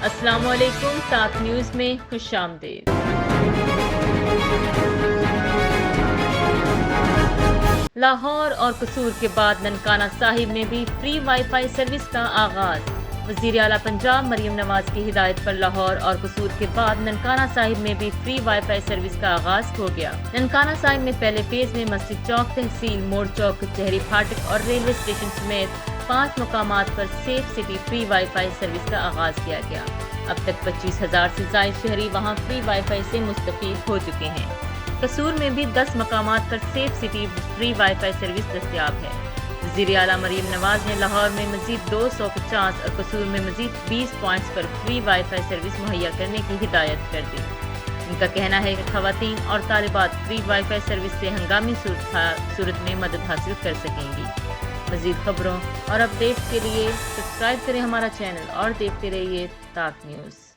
السلام علیکم، طاق نیوز میں خوش آمدید۔ لاہور اور قصور کے بعد ننکانہ صاحب میں بھی فری وائی فائی سروس کا آغاز۔ وزیر اعلیٰ پنجاب مریم نواز کی ہدایت پر لاہور اور قصور کے بعد ننکانہ صاحب میں بھی فری وائی فائی سروس کا آغاز ہو گیا۔ ننکانہ صاحب میں پہلے فیز میں مسجد چوک، تحصیل موڑ چوک، کچہری پھاٹک اور ریلوے اسٹیشن سمیت 5 مقامات پر safe city free wifi service کا آغاز کیا گیا۔ اب تک 25,000 سے زائد شہری وہاں فری وائی فائی سے مستفید ہو چکے ہیں۔ قصور میں بھی 10 مقامات پر safe city free wifi service دستیاب ہے۔ وزیر اعلیٰ مریم نواز نے لاہور میں مزید 250 اور قصور میں مزید 20 پوائنٹس پر فری وائی فائی سروس مہیا کرنے کی ہدایت کر دی۔ ان کا کہنا ہے کہ خواتین اور طالبات فری وائی فائی سروس سے ہنگامی صورت میں مدد حاصل کر سکیں گی۔ مزید خبروں اور اپڈیٹس کے لیے سبسکرائب کریں ہمارا چینل اور دیکھتے رہیے طاق نیوز۔